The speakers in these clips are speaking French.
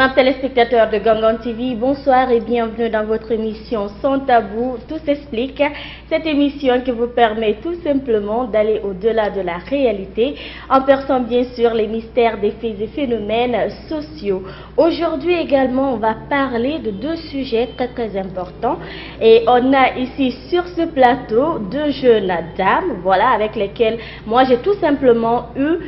Estimables téléspectateurs de Gangan TV, bonsoir et bienvenue dans votre émission Sans Tabou, tout s'explique. Cette émission qui vous permet tout simplement d'aller au-delà de la réalité en perçant bien sûr les mystères des faits et phénomènes sociaux. Aujourd'hui également, on va parler de deux sujets très importants et on a ici sur ce plateau deux jeunes dames, voilà, avec lesquelles moi j'ai tout simplement eu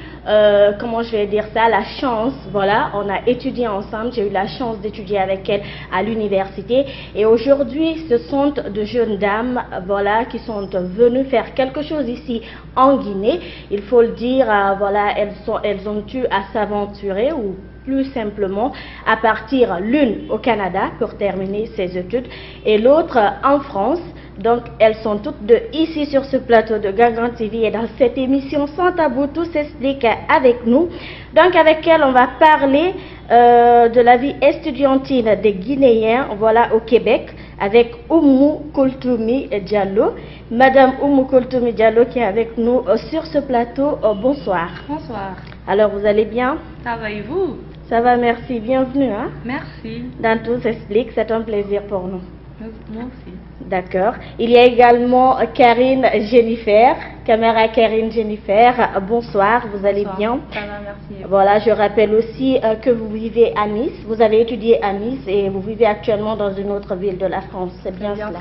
comment je vais dire ça, la chance, voilà, on a étudié ensemble, j'ai eu la chance d'étudier avec elles à l'université et aujourd'hui ce sont de jeunes dames, voilà, qui sont venues faire quelque chose ici en Guinée, il faut le dire, voilà, elles ont eu à s'aventurer ou plus simplement à partir l'une au Canada pour terminer ses études et l'autre en France. Donc elles sont toutes deux ici sur ce plateau de Gangan TV et dans cette émission Sans Tabou, tout s'explique avec nous. Donc avec elles on va parler de la vie estudiantine des Guinéens, voilà, au Québec, avec Oumou Koultoumi Diallo. Madame Oumou Koultoumi Diallo qui est avec nous sur ce plateau. Bonsoir. Bonsoir. Alors vous allez bien? Ça va et vous? Ça va, merci. Bienvenue. Hein? Merci. Dans Tout s'explique, c'est un plaisir pour nous. Moi aussi. D'accord. Il y a également Karine Jennifer, caméra Karine Jennifer. Bonsoir, vous allez bien? Ça va, merci. Voilà, je rappelle aussi que vous vivez à Nice. Vous avez étudié à Nice et vous vivez actuellement dans une autre ville de la France. C'est bien cela?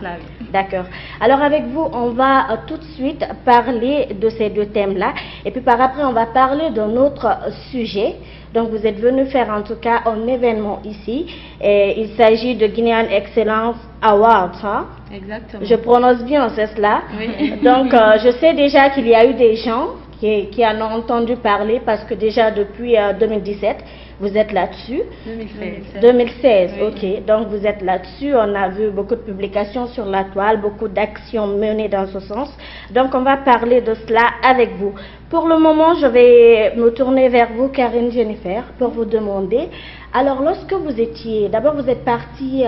Oui. D'accord. Alors avec vous, on va tout de suite parler de ces deux thèmes-là. Et puis par après, on va parler d'un autre sujet. Donc vous êtes venu faire en tout cas un événement ici. Et il s'agit de Guinean Excellence Award. Hein? Exactement. Je prononce bien, c'est cela? Oui. Donc je sais déjà qu'il y a eu des gens qui en ont entendu parler parce que déjà depuis 2017, vous êtes là-dessus. 2016. 2016, Oui. ok. Donc vous êtes là-dessus. On a vu beaucoup de publications sur la toile, beaucoup d'actions menées dans ce sens. Donc on va parler de cela avec vous. Pour le moment, je vais me tourner vers vous, Karine Jennifer, pour vous demander. Alors lorsque vous étiez, d'abord vous êtes partie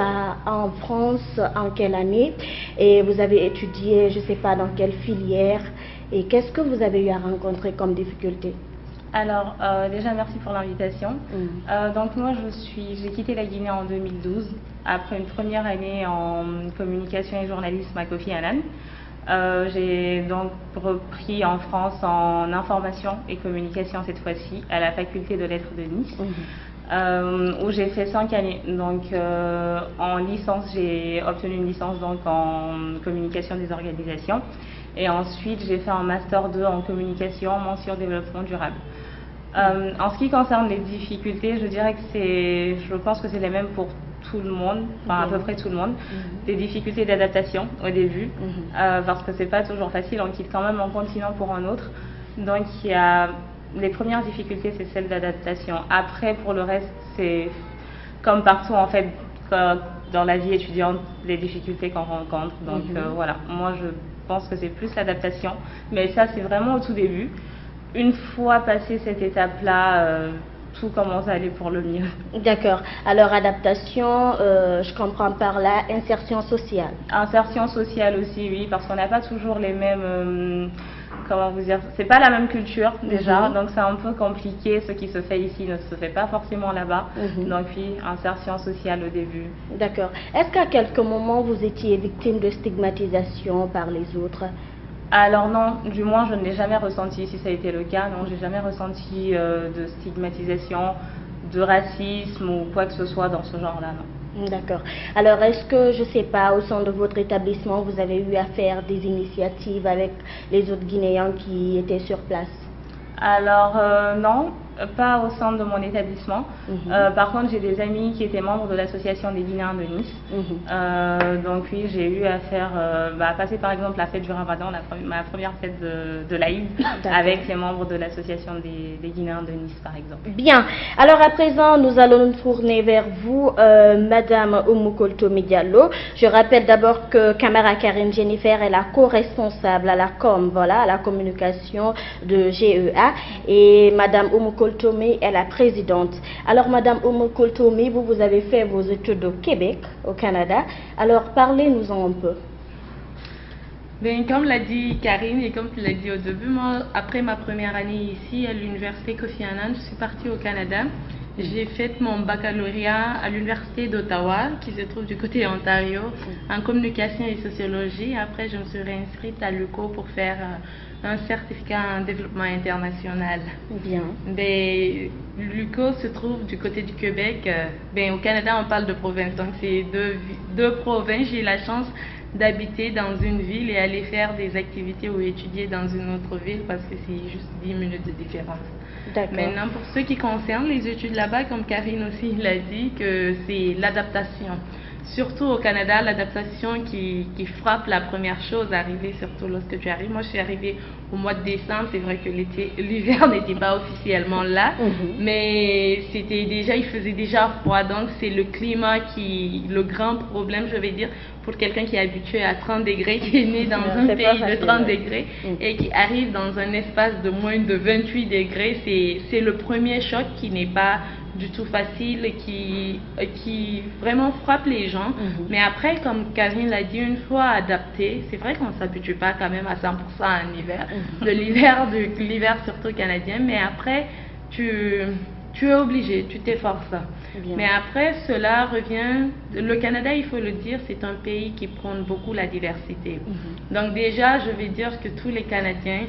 en France en quelle année? Et vous avez étudié, je ne sais pas dans quelle filière. Et qu'est-ce que vous avez eu à rencontrer comme difficulté? Alors, déjà, merci pour l'invitation. Donc, moi, j'ai quitté la Guinée en 2012, après une première année en communication et journalisme à Kofi Annan. J'ai donc repris en France en information et communication cette fois-ci, à la faculté de lettres de Nice. Où j'ai fait 5 années. Donc en licence, j'ai obtenu une licence donc en communication des organisations. Et ensuite, j'ai fait un master 2 en communication, mention développement durable. En ce qui concerne les difficultés, je dirais que je pense que c'est les mêmes pour tout le monde, enfin à peu près tout le monde. Des difficultés d'adaptation au début, parce que c'est pas toujours facile, on quitte quand même un continent pour un autre. Donc il y a les premières difficultés, c'est celle d'adaptation. Après, pour le reste, c'est comme partout en fait, dans la vie étudiante, les difficultés qu'on rencontre. Donc voilà, moi je pense que c'est plus l'adaptation, mais ça c'est vraiment au tout début. Une fois passé cette étape-là, tout commence à aller pour le mieux. D'accord. Alors adaptation, je comprends par là, insertion sociale. Insertion sociale aussi, oui, parce qu'on n'a pas toujours les mêmes... comment vous dire, c'est pas la même culture déjà, donc c'est un peu compliqué. Ce qui se fait ici ne se fait pas forcément là-bas. Donc oui, insertion sociale au début. D'accord. Est-ce qu'à quelques moments vous étiez victime de stigmatisation par les autres? Alors non, du moins je ne l'ai jamais ressenti. Si ça a été le cas, non, j'ai jamais ressenti de stigmatisation, de racisme ou quoi que ce soit dans ce genre-là, non. D'accord. Alors, est-ce que, je ne sais pas, au sein de votre établissement, vous avez eu à faire des initiatives avec les autres Guinéens qui étaient sur place? Alors, non, pas au sein de mon établissement. Par contre, j'ai des amis qui étaient membres de l'association des Guinéens de Nice. Donc oui, j'ai eu à faire, passer par exemple la fête du Ramadan, ma première fête de l'Aïd, avec les membres de l'association des Guinéens de Nice, par exemple. Bien. Alors à présent, nous allons nous tourner vers vous, Madame Oumou Koultoumi Diallo. Je rappelle d'abord que caméra Karine Jennifer est la co-responsable à la com, voilà, à la communication de GEA, et Madame Oumou Koultoumi est la présidente. Alors Madame Oumou Koultoumi, vous avez fait vos études au Québec, au Canada. Alors parlez-nous-en un peu. Ben, comme l'a dit Karine et comme tu l'as dit au début, moi, après ma première année ici à l'université Kofi Annan, je suis partie au Canada J'ai fait mon baccalauréat à l'Université d'Ottawa, qui se trouve du côté Ontario, en communication et sociologie. Après, je me suis réinscrite à l'UQO pour faire un certificat en développement international. Bien. L'UQO se trouve du côté du Québec. Au Canada, on parle de province, donc c'est deux provinces. J'ai la chance d'habiter dans une ville et aller faire des activités ou étudier dans une autre ville parce que c'est juste 10 minutes de différence. Maintenant, pour ce qui concerne les études là-bas, comme Karine aussi l'a dit, que c'est l'adaptation. Surtout au Canada, l'adaptation qui frappe la première chose arriver, surtout lorsque tu arrives. Moi, je suis arrivée au mois de décembre. C'est vrai que l'hiver n'était pas officiellement là, mais il faisait déjà froid. Donc, c'est le climat le grand problème, je vais dire, pour quelqu'un qui est habitué à 30 degrés, qui est né dans un pays de 30 degrés et qui arrive dans un espace de moins de 28 degrés. C'est le premier choc qui n'est pas du tout facile, qui vraiment frappe les gens. Mais après, comme Karine l'a dit, une fois adapté, c'est vrai qu'on ne s'habitue pas quand même à 100% en hiver, de l'hiver surtout canadien, mais après, tu es obligé, tu t'efforces. Mais après, cela revient, le Canada, il faut le dire, c'est un pays qui prône beaucoup la diversité. Donc déjà, je vais dire que tous les Canadiens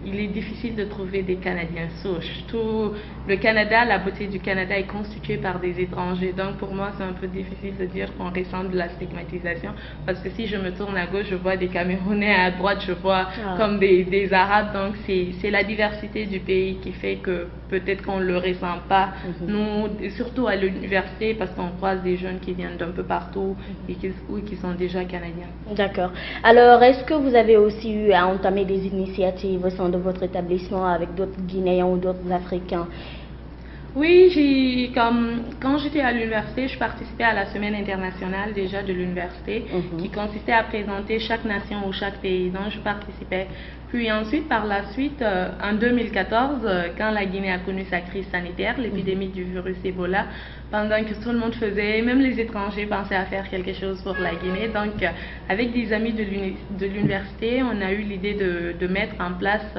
il est difficile de trouver des Canadiens souches. Tout le Canada, la beauté du Canada est constituée par des étrangers. Donc pour moi, c'est un peu difficile de dire qu'on ressent de la stigmatisation. Parce que si je me tourne à gauche, je vois des Camerounais, à droite, je vois comme des Arabes. Donc c'est la diversité du pays qui fait que peut-être qu'on ne le ressent pas. Nous, surtout à l'université, parce qu'on croise des jeunes qui viennent d'un peu partout et qui sont déjà Canadiens. D'accord. Alors, est-ce que vous avez aussi eu à entamer des initiatives au sein de votre établissement avec d'autres Guinéens ou d'autres Africains? Oui, quand j'étais à l'université, je participais à la semaine internationale déjà de l'université, qui consistait à présenter chaque nation ou chaque pays. Donc je participais. Puis ensuite, par la suite, en 2014, quand la Guinée a connu sa crise sanitaire, l'épidémie du virus Ebola, pendant que tout le monde faisait, même les étrangers pensaient à faire quelque chose pour la Guinée. Donc, avec des amis de l'université, on a eu l'idée de mettre en place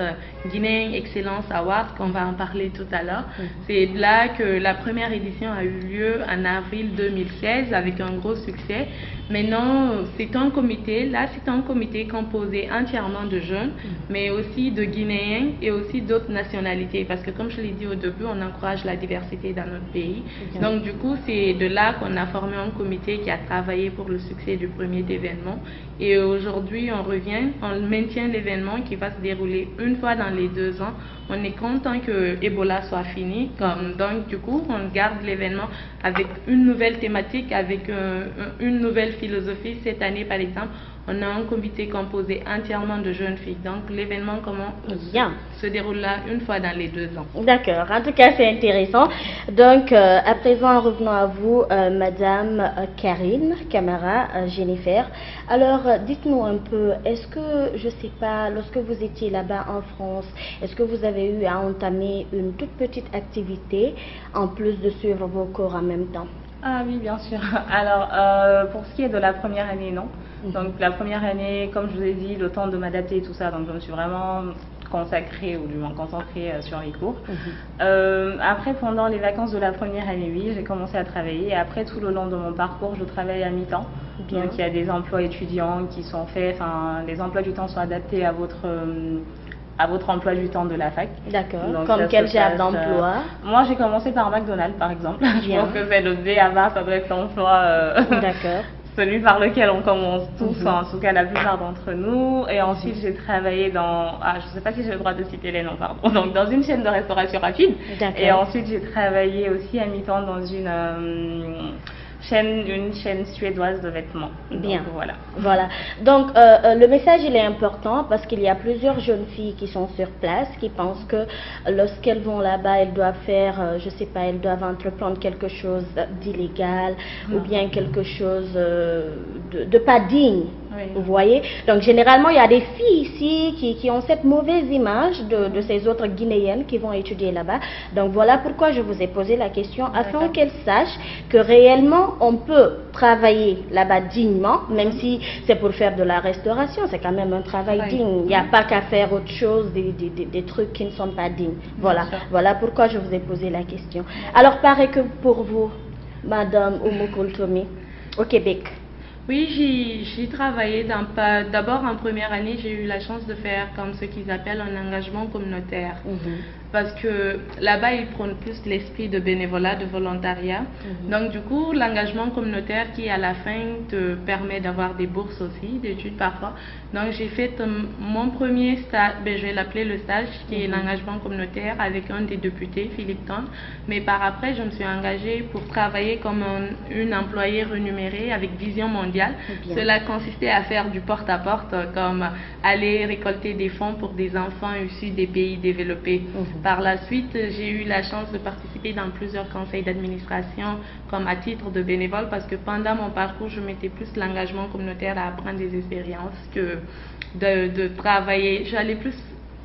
Guinée Excellence Award, qu'on va en parler tout à l'heure. C'est là que la première édition a eu lieu en avril 2016 avec un gros succès. Maintenant, c'est un comité composé entièrement de jeunes, mais aussi de Guinéens et aussi d'autres nationalités. Parce que comme je l'ai dit au début, on encourage la diversité dans notre pays. Donc du coup, c'est de là qu'on a formé un comité qui a travaillé pour le succès du premier événement. Et aujourd'hui, on maintient l'événement qui va se dérouler une fois dans les 2 ans. On est content que Ebola soit fini. Donc du coup, on garde l'événement avec une nouvelle thématique, avec une nouvelle philosophie. Cette année, par exemple, on a un comité composé entièrement de jeunes filles. Donc l'événement se déroule là une fois dans les 2 ans. D'accord, en tout cas c'est intéressant. Donc à présent revenons à vous, Madame Karine Camara Jennifer. Alors dites-nous un peu, est-ce que, je sais pas, lorsque vous étiez là-bas en France, est-ce que vous avez eu à entamer une toute petite activité en plus de suivre vos cours en même temps? Ah oui, bien sûr. Alors, pour ce qui est de la première année, non. Donc, la première année, comme je vous ai dit, le temps de m'adapter et tout ça, donc je me suis vraiment consacrée, ou du moins concentrée sur les cours. Après, pendant les vacances de la première année, oui, j'ai commencé à travailler. Et après, tout le long de mon parcours, je travaille à mi-temps. Donc, il y a des emplois étudiants qui sont faits, enfin, les emplois du temps sont adaptés à votre emploi du temps de la fac. D'accord. Comme quel genre d'emploi? Moi, j'ai commencé par McDonald's, par exemple. Je pense que c'est le BABA, ça doit être l'emploi celui par lequel on commence tous, en tout cas la plupart d'entre nous. Et ensuite, j'ai travaillé dans... je ne sais pas si j'ai le droit de citer les noms, pardon. Donc, dans une chaîne de restauration rapide. Et ensuite, j'ai travaillé aussi à mi-temps dans une chaîne suédoise de vêtements. Bien. Donc, voilà. Donc le message il est important parce qu'il y a plusieurs jeunes filles qui sont sur place qui pensent que lorsqu'elles vont là-bas elles doivent faire, je sais pas, elles doivent entreprendre quelque chose d'illégal ou bien quelque chose de pas digne Vous voyez? Donc généralement, il y a des filles ici qui ont cette mauvaise image de ces autres Guinéennes qui vont étudier là-bas. Donc voilà pourquoi je vous ai posé la question, afin qu'elles sachent que réellement on peut travailler là-bas dignement, même si c'est pour faire de la restauration, c'est quand même un travail digne. Il n'y a pas qu'à faire autre chose, des trucs qui ne sont pas dignes. Voilà pourquoi je vous ai posé la question. Alors, pareil que pour vous, Madame Oumou Koultoumi, au Québec. Oui, j'ai travaillé d'abord en première année, j'ai eu la chance de faire comme ce qu'ils appellent un engagement communautaire. Parce que là-bas, ils prônent plus l'esprit de bénévolat, de volontariat. Donc du coup, l'engagement communautaire qui à la fin te permet d'avoir des bourses aussi, d'études parfois. Donc j'ai fait mon premier stage, je vais l'appeler le stage, qui est l'engagement communautaire avec un des députés, Philippe Tante. Mais par après, je me suis engagée pour travailler comme une employée rémunérée avec vision mondiale. Cela consistait à faire du porte-à-porte, comme aller récolter des fonds pour des enfants issus des pays développés. Par la suite, j'ai eu la chance de participer dans plusieurs conseils d'administration comme à titre de bénévole, parce que pendant mon parcours, je mettais plus l'engagement communautaire à apprendre des expériences que de travailler. J'allais plus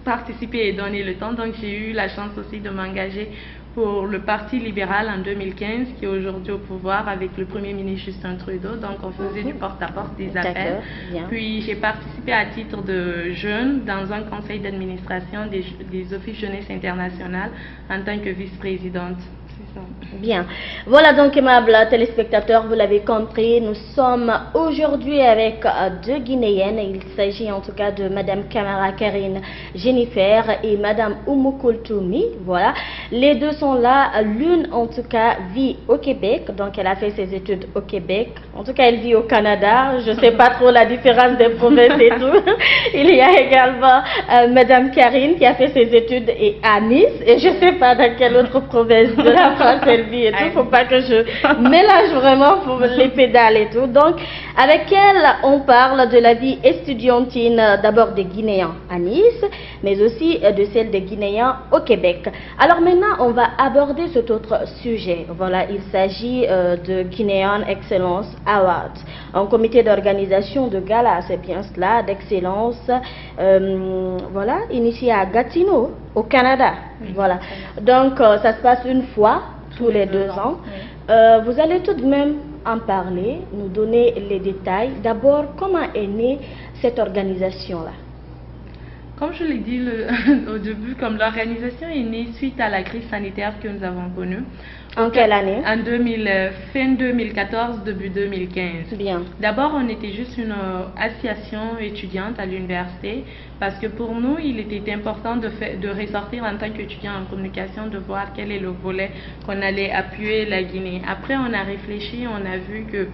participer et donner le temps, donc j'ai eu la chance aussi de m'engager pour le Parti libéral en 2015, qui est aujourd'hui au pouvoir avec le Premier ministre Justin Trudeau. Donc on faisait du porte-à-porte, des appels. Puis j'ai participé à titre de jeune dans un conseil d'administration des Offices Jeunesse Internationale en tant que vice-présidente. Bien. Voilà donc, aimables téléspectateurs, vous l'avez compris, nous sommes aujourd'hui avec deux Guinéennes. Il s'agit en tout cas de Madame Camara Karine Jennifer et Madame Oumou Koultoumi. Voilà. Les deux sont là. L'une, en tout cas, vit au Québec. Donc, elle a fait ses études au Québec. En tout cas, elle vit au Canada. Je ne sais pas trop la différence des provinces et tout. Il y a également Madame Karine qui a fait ses études à Nice. Et je ne sais pas dans quelle autre province de la France elle vit et tout. Il ne faut pas que je mélange vraiment pour les pédales et tout. Donc, avec elle, on parle de la vie estudiantine d'abord des Guinéens à Nice, mais aussi de celle des Guinéens au Québec. Alors maintenant, on va aborder cet autre sujet. Voilà, il s'agit de Guinean Excellence Award, un comité d'organisation de gala, c'est bien cela, d'excellence, voilà, initié à Gatineau, au Canada. Voilà, donc ça se passe une fois tous les 2 ans. Vous allez tout de même en parler, nous donner les détails. D'abord, comment est née cette organisation-là? Comme je l'ai dit au début, comme l'organisation est née suite à la crise sanitaire que nous avons connue. En quelle année? En fin 2014, début 2015. Bien. D'abord, on était juste une association étudiante à l'université, parce que pour nous, il était important de ressortir en tant qu'étudiant en communication, de voir quel est le volet qu'on allait appuyer la Guinée. Après, on a réfléchi, on a vu que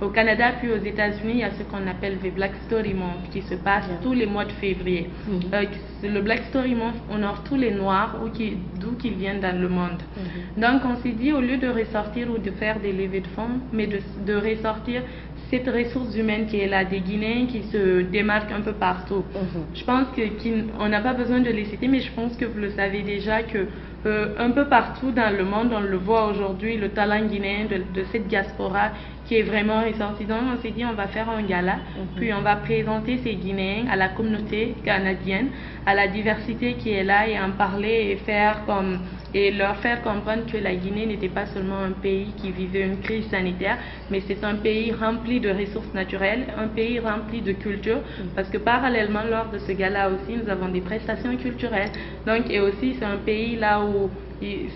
au Canada puis aux États-Unis, il y a ce qu'on appelle le Black Story Month qui se passe tous les mois de février. Le Black Story Month honore tous les Noirs d'où qu'ils viennent dans le monde. Donc on s'est dit, au lieu de ressortir ou de faire des levées de fonds, mais de ressortir cette ressource humaine qui est là, des Guinéens qui se démarquent un peu partout. Je pense qu'on n'a pas besoin de les citer, mais je pense que vous le savez déjà que un peu partout dans le monde, on le voit aujourd'hui, le talent guinéen de cette diaspora qui est vraiment ressorti. Donc on s'est dit, on va faire un gala, puis on va présenter ces Guinéens à la communauté canadienne, à la diversité qui est là, et en parler et leur faire comprendre que la Guinée n'était pas seulement un pays qui vivait une crise sanitaire, mais c'est un pays rempli de ressources naturelles, un pays rempli de culture, parce que parallèlement, lors de ce gala aussi, nous avons des prestations culturelles. Donc, et aussi, c'est un pays là où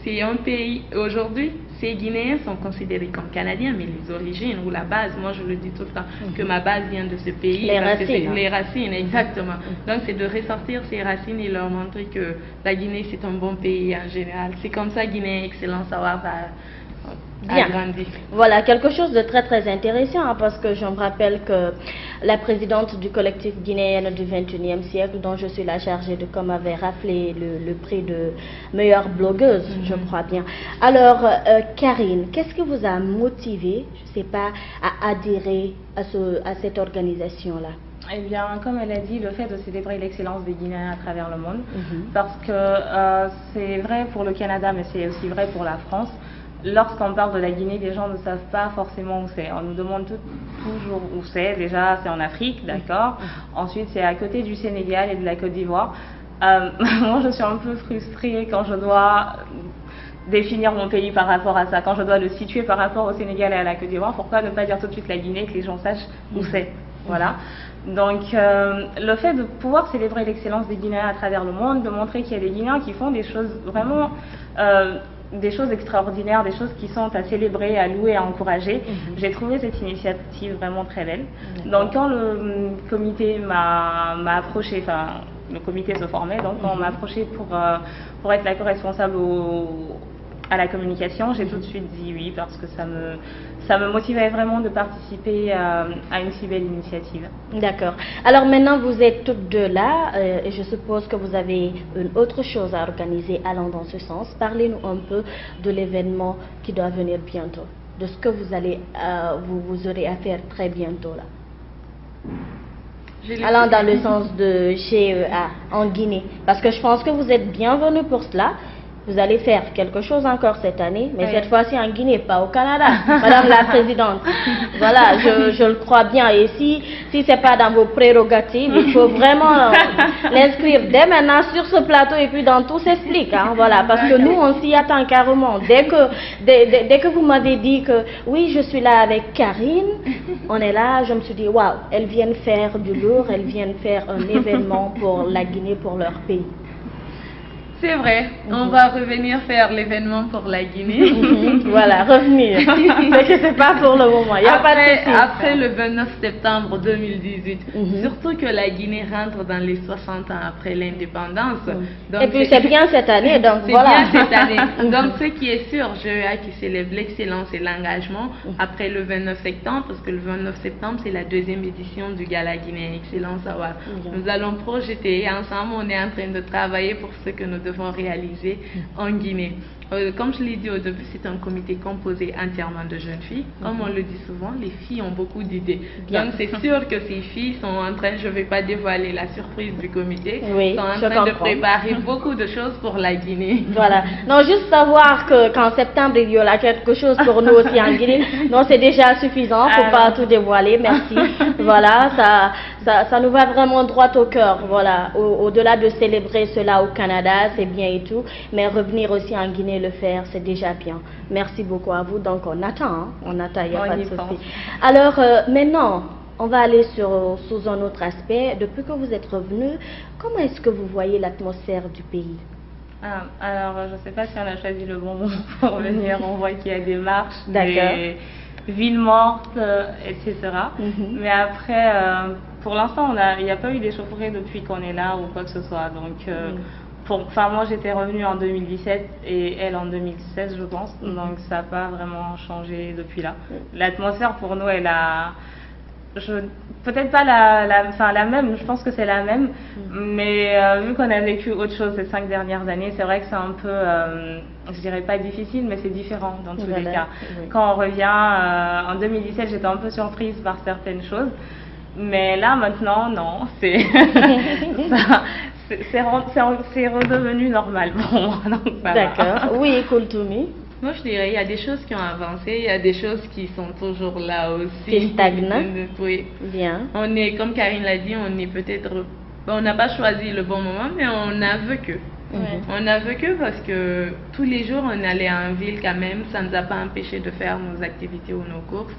c'est un pays, aujourd'hui, ces Guinéens sont considérés comme Canadiens, mais les origines ou la base, moi je le dis tout le temps, que ma base vient de ce pays. Les racines. Les racines, exactement. Donc c'est de ressortir ces racines et leur montrer que la Guinée c'est un bon pays en général. C'est comme ça Guinée Excellence Award a grandi. Voilà, quelque chose de très très intéressant, hein, parce que je me rappelle que la présidente du collectif guinéen du 21e siècle, dont je suis la chargée de com, avait rappelé le prix de meilleure blogueuse, je crois bien. Alors, Karine, qu'est-ce qui vous a motivé, je ne sais pas, à adhérer à cette organisation-là? Eh bien, comme elle a dit, le fait de célébrer l'excellence des Guinéens à travers le monde, parce que c'est vrai pour le Canada, mais c'est aussi vrai pour la France. lorsqu'on parle de la Guinée, les gens ne savent pas forcément où c'est. On nous demande toujours où c'est. Déjà, c'est en Afrique, d'accord. Ensuite, c'est à côté du Sénégal et de la Côte d'Ivoire. Moi, je suis un peu frustrée quand je dois définir mon pays par rapport à ça, quand je dois le situer par rapport au Sénégal et à la Côte d'Ivoire. Pourquoi ne pas dire tout de suite la Guinée, que les gens sachent où c'est? Voilà. Donc, le fait de pouvoir célébrer l'excellence des Guinéens à travers le monde, de montrer qu'il y a des Guinéens qui font des choses vraiment, des choses extraordinaires, des choses qui sont à célébrer, à louer, à encourager. J'ai trouvé cette initiative vraiment très belle. Donc, quand le comité m'a approché, enfin, le comité se formait, donc quand on m'a approché pour être la co-responsable à la communication, j'ai tout de suite dit oui parce que ça me motivait vraiment de participer à une si belle initiative. D'accord. Alors maintenant vous êtes toutes deux là et je suppose que vous avez une autre chose à organiser allant dans ce sens. Parlez-nous un peu de l'événement qui doit venir bientôt, de ce que vous allez vous aurez à faire très bientôt là. Allant dans le sens de GEA en Guinée, parce que je pense que vous êtes bienvenus pour cela. Vous allez faire quelque chose encore cette année, mais cette fois-ci en Guinée, pas au Canada, Madame la Présidente. Voilà, je le crois bien. Et si ce n'est pas dans vos prérogatives, il faut vraiment l'inscrire dès maintenant sur ce plateau et puis dans Tout s'explique. Hein, voilà, parce que nous, on s'y attend carrément. Dès que vous m'avez dit que oui, je suis là avec Karine, on est là, je me suis dit, waouh, elles viennent faire du lourd, elles viennent faire un événement pour la Guinée, pour leur pays. C'est vrai, on va revenir faire l'événement pour la Guinée. Voilà, revenir. Mais que c'est pas pour le moment. Y a pas de après le 29 septembre 2018. Surtout que la Guinée rentre dans les 60 ans après l'indépendance. Et puis c'est bien cette année, donc voilà. C'est bien cette année. Donc ce qui est sûr, GEA qui célèbre l'excellence et l'engagement après le 29 septembre, parce que le 29 septembre c'est la deuxième édition du Gala Guinéen Excellence Award. Nous allons projeter, ensemble on est en train de travailler pour ce que nous devons réaliser en Guinée. Comme je l'ai dit au début, c'est un comité composé entièrement de jeunes filles. Comme on le dit souvent, les filles ont beaucoup d'idées. Donc c'est sûr que ces filles sont en train, je ne vais pas dévoiler la surprise du comité, sont en train de préparer beaucoup de choses pour la Guinée. Voilà. Non, juste savoir qu'en septembre, il y aura quelque chose pour nous aussi en Guinée. Non, c'est déjà suffisant, il ne faut pas tout dévoiler, merci. Voilà, ça nous va vraiment droit au cœur. Voilà, au-delà de célébrer cela au Canada, c'est bien et tout, mais revenir aussi en Guinée le faire, c'est déjà bien. Merci beaucoup à vous. Donc on attend, hein? On attend, il n'y a pas de souci. Alors maintenant, on va aller sous un autre aspect. Depuis que vous êtes revenu, comment est-ce que vous voyez l'atmosphère du pays? Alors, je ne sais pas si on a choisi le bon moment pour venir. On voit qu'il y a des marches, des villes mortes, etc. Mais après, pour l'instant, il n'y a pas eu d'échauffourée depuis qu'on est là ou quoi que ce soit. Donc, enfin, moi j'étais revenue en 2017 et elle en 2016 je pense, donc ça n'a pas vraiment changé depuis là. L'atmosphère pour nous elle a, peut-être pas la même, je pense que c'est la même, mais vu qu'on a vécu autre chose ces 5 dernières années, c'est vrai que c'est un peu, je dirais pas difficile, mais c'est différent dans tous les cas. Quand on revient, en 2017 j'étais un peu surprise par certaines choses, mais là maintenant non, c'est c'est redevenu normal pour moi. D'accord. Oui, cool to me. Moi, je dirais, il y a des choses qui ont avancé, il y a des choses qui sont toujours là aussi. Qui stagnent. Oui. Bien. On est, comme Karine l'a dit, on n'a pas choisi le bon moment, mais on a vécu. On a vécu parce que tous les jours on allait en ville quand même, ça ne nous a pas empêché de faire nos activités ou nos courses.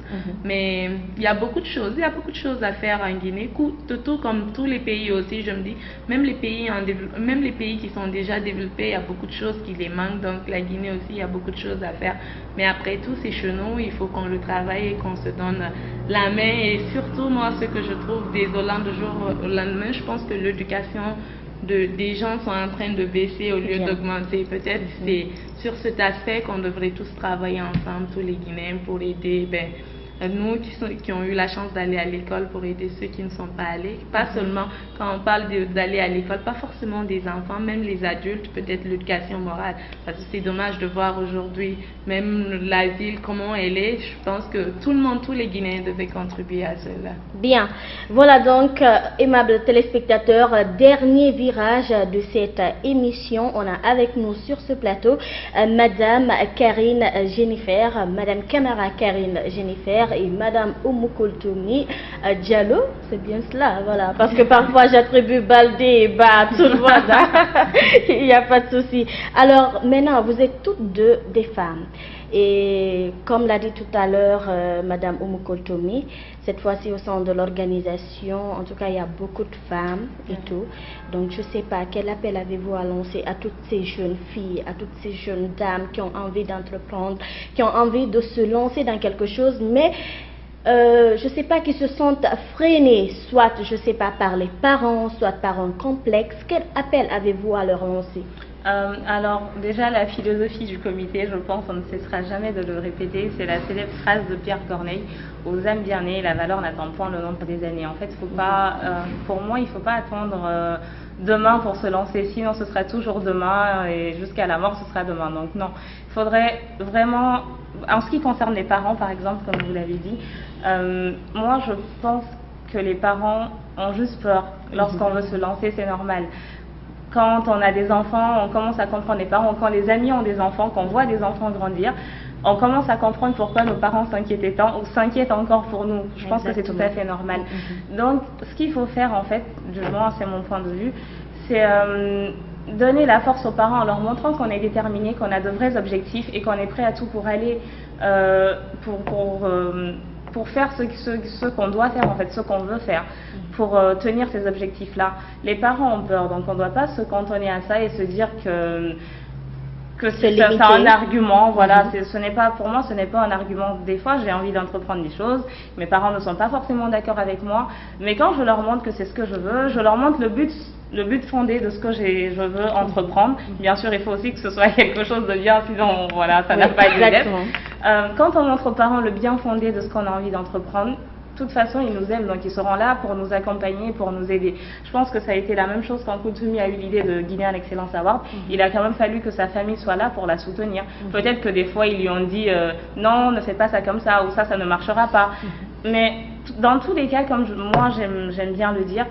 Mais il y a beaucoup de choses, à faire en Guinée, tout comme tous les pays aussi, je me dis, même les pays qui sont déjà développés, il y a beaucoup de choses qui les manquent, donc la Guinée aussi, il y a beaucoup de choses à faire. Mais après tout, c'est chez nous, il faut qu'on le travaille et qu'on se donne la main. Et surtout, moi, ce que je trouve désolant de jour au lendemain, je pense que l'éducation des gens sont en train de baisser au lieu d'augmenter. Peut-être c'est sur cet aspect qu'on devrait tous travailler ensemble, tous les Guinéens, pour aider nous qui ont eu la chance d'aller à l'école pour aider ceux qui ne sont pas allés. Pas seulement quand on parle d'aller à l'école, pas forcément des enfants, même les adultes, peut-être l'éducation morale. Parce que c'est dommage de voir aujourd'hui, même la ville, comment elle est. Je pense que tout le monde, tous les Guinéens devaient contribuer à cela. Bien, voilà donc, aimables téléspectateurs, dernier virage de cette émission. On a avec nous sur ce plateau Madame Karine Jennifer, Madame Camara Karine Jennifer et Madame Oumoukoutoumi Diallo. C'est bien cela, voilà, parce que parfois j'attribue Baldé et Ba à tout le monde. Hein. Il n'y a pas de souci. Alors maintenant, vous êtes toutes deux des femmes. Et comme l'a dit tout à l'heure Madame Oumoukoutoumi, cette fois-ci au sein de l'organisation, en tout cas il y a beaucoup de femmes et tout. Donc je ne sais pas, quel appel avez-vous à lancer à toutes ces jeunes filles, à toutes ces jeunes dames qui ont envie d'entreprendre, qui ont envie de se lancer dans quelque chose, mais je ne sais pas, qui se sentent freinés, soit je ne sais pas par les parents, soit par un complexe. Quel appel avez-vous à leur lancer? Alors déjà la philosophie du comité, je pense on ne cessera jamais de le répéter, c'est la célèbre phrase de Pierre Corneille: aux âmes bien nées, la valeur n'attend point le nombre des années. En fait, faut pas, pour moi, il ne faut pas attendre demain pour se lancer, sinon ce sera toujours demain et jusqu'à la mort ce sera demain. Donc non, il faudrait vraiment, en ce qui concerne les parents par exemple, comme vous l'avez dit, moi je pense que les parents ont juste peur lorsqu'on veut se lancer, c'est normal. Quand on a des enfants, on commence à comprendre les parents. Quand les amis ont des enfants, qu'on voit des enfants grandir, on commence à comprendre pourquoi nos parents s'inquiétaient tant ou s'inquiètent encore pour nous. Je pense que c'est tout à fait normal. Donc, ce qu'il faut faire, en fait, du moins, c'est mon point de vue, c'est donner la force aux parents en leur montrant qu'on est déterminé, qu'on a de vrais objectifs et qu'on est prêt à tout pour aller, pour faire ce qu'on doit faire, en fait, ce qu'on veut faire, pour tenir ces objectifs-là. Les parents ont peur, donc on ne doit pas se cantonner à ça et se dire que c'est un argument. Voilà, ce n'est pas, pour moi, ce n'est pas un argument. Des fois, j'ai envie d'entreprendre des choses, mes parents ne sont pas forcément d'accord avec moi, mais quand je leur montre que c'est ce que je veux, je leur montre le but fondé de ce que je veux entreprendre. Bien sûr, il faut aussi que ce soit quelque chose de bien, sinon, voilà, ça n'a pas lieu d'être. Quand on montre aux parents le bien fondé de ce qu'on a envie d'entreprendre, de toute façon, ils nous aiment, donc ils seront là pour nous accompagner, pour nous aider. Je pense que ça a été la même chose quand Koutoumi a eu l'idée de Guinéan Excellence Award. Il a quand même fallu que sa famille soit là pour la soutenir. Peut-être que des fois, ils lui ont dit non, ne fais pas ça comme ça, ou ça ne marchera pas. Mais dans tous les cas, comme moi j'aime bien le dire,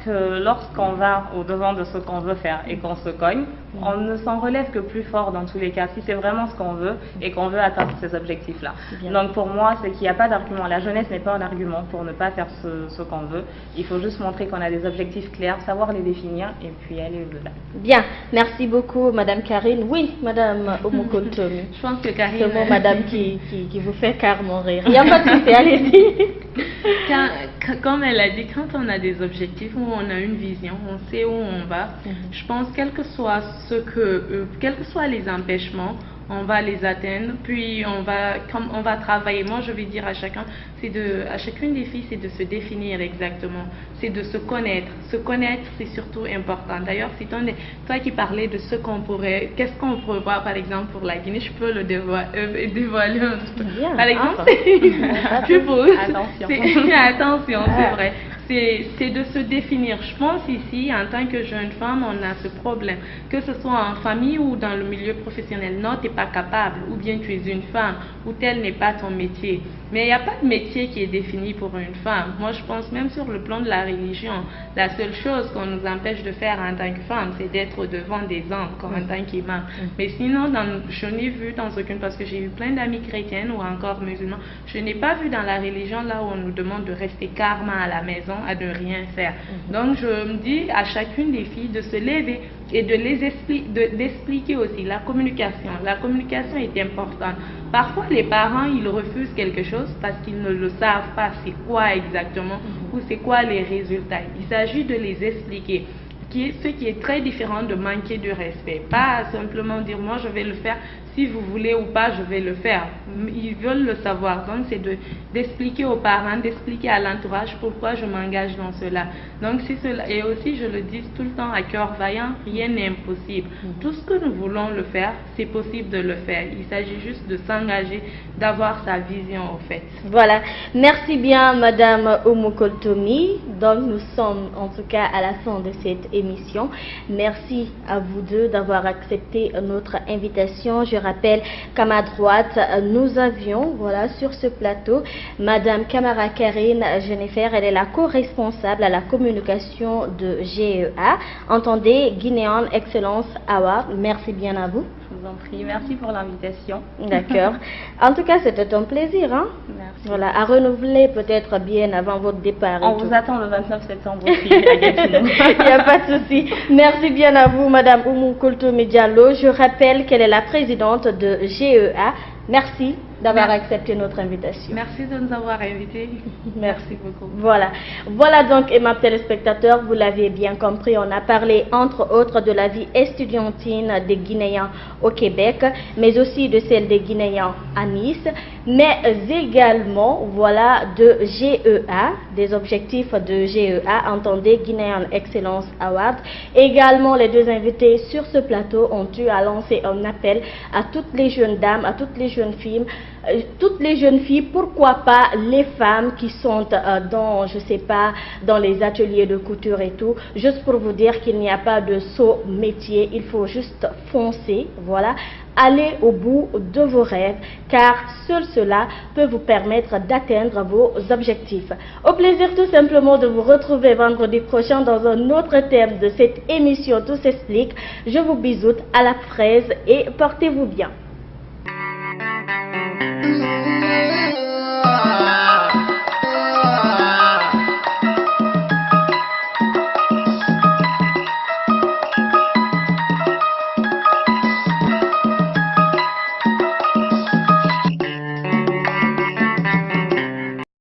que lorsqu'on va au-devant de ce qu'on veut faire et qu'on se cogne, on ne s'en relève que plus fort dans tous les cas, si c'est vraiment ce qu'on veut et qu'on veut atteindre ces objectifs-là. Donc pour moi, c'est qu'il n'y a pas d'argument. La jeunesse n'est pas un argument pour ne pas faire ce qu'on veut. Il faut juste montrer qu'on a des objectifs clairs, savoir les définir et puis aller au-delà. Bien, merci beaucoup Madame Karine. Oui, Madame Oumoukoutoumi. Je pense que Karine... C'est mon Madame qui vous fait carrément rire. Il n'y a pas de souci, allez-y. Comme elle a dit, quand on a des objectifs ou on a une vision, on sait où on va, je pense quel que soit quels que soient les empêchements, on va les atteindre, puis on va travailler. Moi, je vais dire à chacun, à chacune des filles, c'est de se définir exactement, c'est de se connaître. Se connaître, c'est surtout important. D'ailleurs, c'est toi qui parlais de ce qu'on pourrait, qu'est-ce qu'on pourrait voir, par exemple, pour la Guinée, je peux le dévoiler un peu. Bien, par exemple, attention, c'est vrai. C'est de se définir. Je pense ici, en tant que jeune femme, on a ce problème. Que ce soit en famille ou dans le milieu professionnel. Non, tu n'es pas capable. Ou bien tu es une femme. Ou tel n'est pas ton métier. Mais il n'y a pas de métier qui est défini pour une femme. Moi, je pense même sur le plan de la religion, la seule chose qu'on nous empêche de faire en tant que femme, c'est d'être devant des hommes, comme en tant qu'imam. Mais sinon, je n'ai vu dans aucune, parce que j'ai eu plein d'amis chrétiennes ou encore musulmans, je n'ai pas vu dans la religion là où on nous demande de rester carrément à la maison, à ne rien faire. Donc, je me dis à chacune des filles de se lever et d'expliquer aussi la communication. La communication est importante. Parfois, les parents, ils refusent quelque chose parce qu'ils ne le savent pas c'est quoi exactement ou c'est quoi les résultats. Il s'agit de les expliquer. ce qui est très différent de manquer de respect. Pas simplement dire moi je vais le faire, si vous voulez ou pas je vais le faire. Ils veulent le savoir, donc c'est d'expliquer aux parents, d'expliquer à l'entourage pourquoi je m'engage dans cela. Donc si cela, et aussi je le dis tout le temps à cœur vaillant, rien n'est impossible. Tout ce que nous voulons le faire, c'est possible de le faire. Il s'agit juste de s'engager, d'avoir sa vision au fait. Voilà, merci bien Madame Oumou Koltoumi. Donc nous sommes en tout cas à la fin de cette émission. Merci à vous deux d'avoir accepté notre invitation. Je rappelle qu'à ma droite, nous avions sur ce plateau Madame Kamara Karine Jennifer. Elle est la co-responsable à la communication de GEA. Entendez, Guinéan Excellence Award. Merci bien à vous. Je vous en prie, merci pour l'invitation. D'accord. En tout cas, c'était un plaisir. Hein? Merci. Voilà, à renouveler peut-être bien avant votre départ. On vous attend le 29 septembre aussi à Gatineau. Il n'y a pas de souci. Merci bien à vous, Madame Oumou Koltoumi Diallo. Je rappelle qu'elle est la présidente de GEA. Merci d'avoir accepté notre invitation. Merci de nous avoir invités. Merci beaucoup. Voilà donc, et ma téléspectateurs, vous l'avez bien compris, on a parlé entre autres de la vie estudiantine des Guinéens au Québec, mais aussi de celle des Guinéens à Nice, mais également de GEA, des objectifs de GEA, entendez Guinéan Excellence Award. Également, les deux invités sur ce plateau ont eu à lancer un appel à toutes les jeunes dames, à toutes les jeunes filles, pourquoi pas les femmes qui sont dans, je sais pas, dans les ateliers de couture et tout, juste pour vous dire qu'il n'y a pas de saut métier, il faut juste foncer, allez au bout de vos rêves, car seul cela peut vous permettre d'atteindre vos objectifs. Au plaisir tout simplement de vous retrouver vendredi prochain dans un autre thème de cette émission Tout s'explique. Je vous bisoute à la fraise et portez-vous bien.